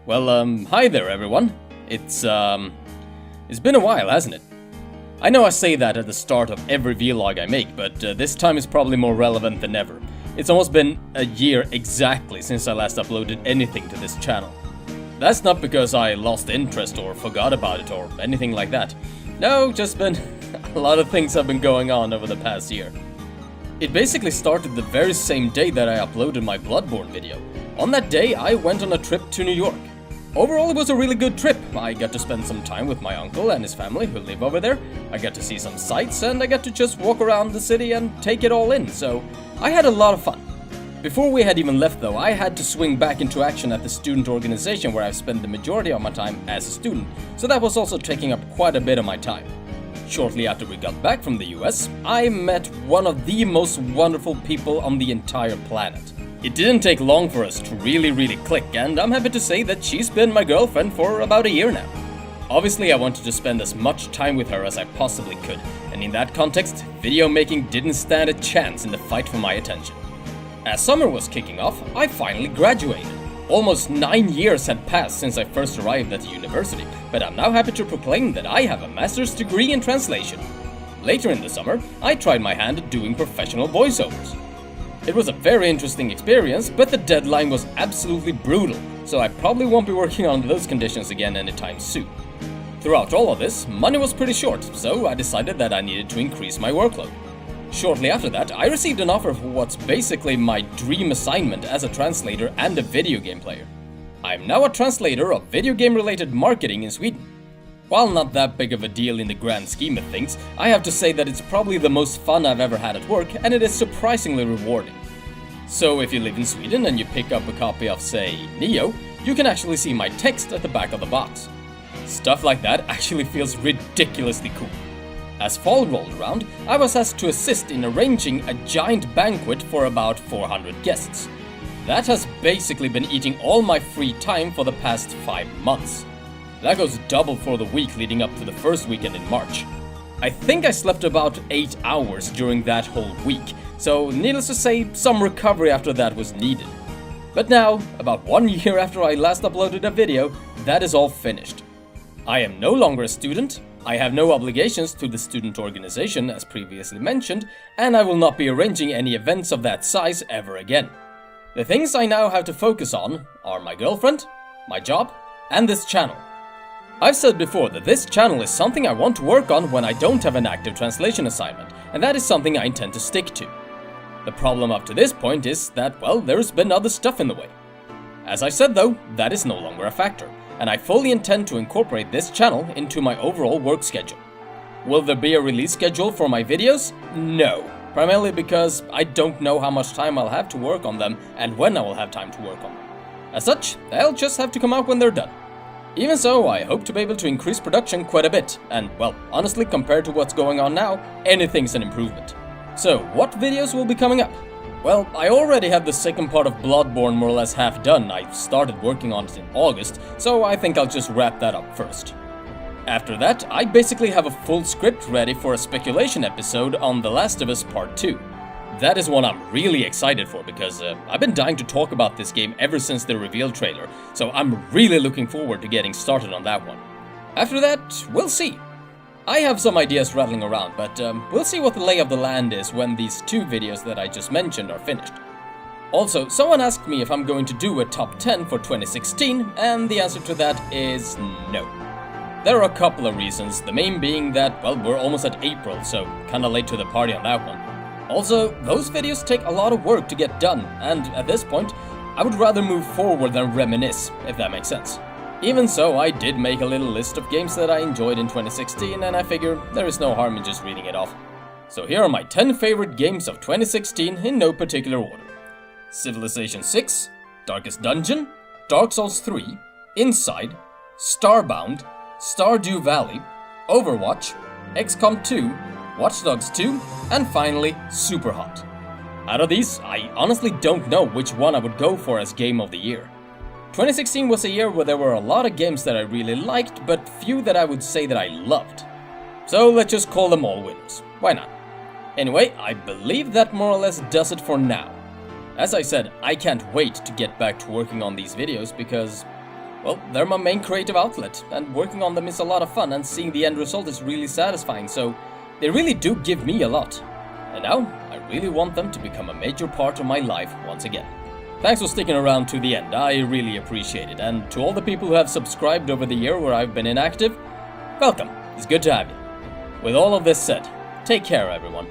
Hi there everyone. It's been a while, hasn't it? I know I say that at the start of every vlog I make, but this time is probably more relevant than ever. It's almost been a year exactly since I last uploaded anything to this channel. That's not because I lost interest or forgot about it or anything like that. No, just been a lot of things have been going on over the past year. It basically started the very same day that I uploaded my Bloodborne video. On that day, I went on a trip to New York. Overall, it was a really good trip. I got to spend some time with my uncle and his family who live over there. I got to see some sights and I got to just walk around the city and take it all in, so I had a lot of fun. Before we had even left though, I had to swing back into action at the student organization where I've spent the majority of my time as a student, so that was also taking up quite a bit of my time. Shortly after we got back from the US, I met one of the most wonderful people on the entire planet. It didn't take long for us to really click, and I'm happy to say that she's been my girlfriend for about a year now. Obviously, I wanted to spend as much time with her as I possibly could, and in that context, video making didn't stand a chance in the fight for my attention. As summer was kicking off, I finally graduated. Almost 9 years had passed since I first arrived at the university, but I'm now happy to proclaim that I have a master's degree in translation. Later in the summer, I tried my hand at doing professional voiceovers. It was a very interesting experience, but the deadline was absolutely brutal, so I probably won't be working on those conditions again anytime soon. Throughout all of this, money was pretty short, so I decided that I needed to increase my workload. Shortly after that, I received an offer for what's basically my dream assignment as a translator and a video game player. I'm now a translator of video game related marketing in Sweden. While not that big of a deal in the grand scheme of things, I have to say that it's probably the most fun I've ever had at work, and it is surprisingly rewarding. So if you live in Sweden and you pick up a copy of, say, Neo, you can actually see my text at the back of the box. Stuff like that actually feels ridiculously cool. As fall rolled around, I was asked to assist in arranging a giant banquet for about 400 guests. That has basically been eating all my free time for the past 5 months. That goes double for the week leading up to the first weekend in March. I think I slept about 8 hours during that whole week, so needless to say, some recovery after that was needed. But now, about 1 year after I last uploaded a video, that is all finished. I am no longer a student, I have no obligations to the student organization as previously mentioned, and I will not be arranging any events of that size ever again. The things I now have to focus on are my girlfriend, my job, and this channel. I've said before that this channel is something I want to work on when I don't have an active translation assignment, and that is something I intend to stick to. The problem up to this point is that, well, there's been other stuff in the way. As I said though, that is no longer a factor, and I fully intend to incorporate this channel into my overall work schedule. Will there be a release schedule for my videos? No, primarily because I don't know how much time I'll have to work on them and when I will have time to work on them. As such, they'll just have to come out when they're done. Even so, I hope to be able to increase production quite a bit, and well, honestly, compared to what's going on now, anything's an improvement. So, what videos will be coming up? Well, I already have the second part of Bloodborne more or less half done. I started working on it in August, so I think I'll just wrap that up first. After that, I basically have a full script ready for a speculation episode on The Last of Us Part 2. That is one I'm really excited for because I've been dying to talk about this game ever since the reveal trailer, so I'm really looking forward to getting started on that one. After that, we'll see. I have some ideas rattling around, but we'll see what the lay of the land is when these 2 videos that I just mentioned are finished. Also, someone asked me if I'm going to do a top 10 for 2016, and the answer to that is no. There are a couple of reasons, the main being that, well, we're almost at April, so kinda late to the party on that one. Also, those videos take a lot of work to get done, and at this point, I would rather move forward than reminisce, if that makes sense. Even so, I did make a little list of games that I enjoyed in 2016, and I figure there is no harm in just reading it off. So here are my 10 favorite games of 2016 in no particular order. Civilization 6, Darkest Dungeon, Dark Souls 3, Inside, Starbound, Stardew Valley, Overwatch, XCOM 2, Watch Dogs 2, and finally, Superhot. Out of these, I honestly don't know which one I would go for as Game of the Year. 2016 was a year where there were a lot of games that I really liked, but few that I would say that I loved. So let's just call them all winners. Why not? Anyway, I believe that more or less does it for now. As I said, I can't wait to get back to working on these videos because, well, they're my main creative outlet, and working on them is a lot of fun, and seeing the end result is really satisfying, so they really do give me a lot. And now, I really want them to become a major part of my life once again. Thanks for sticking around to the end, I really appreciate it, and to all the people who have subscribed over the year where I've been inactive, welcome, it's good to have you. With all of this said, take care everyone.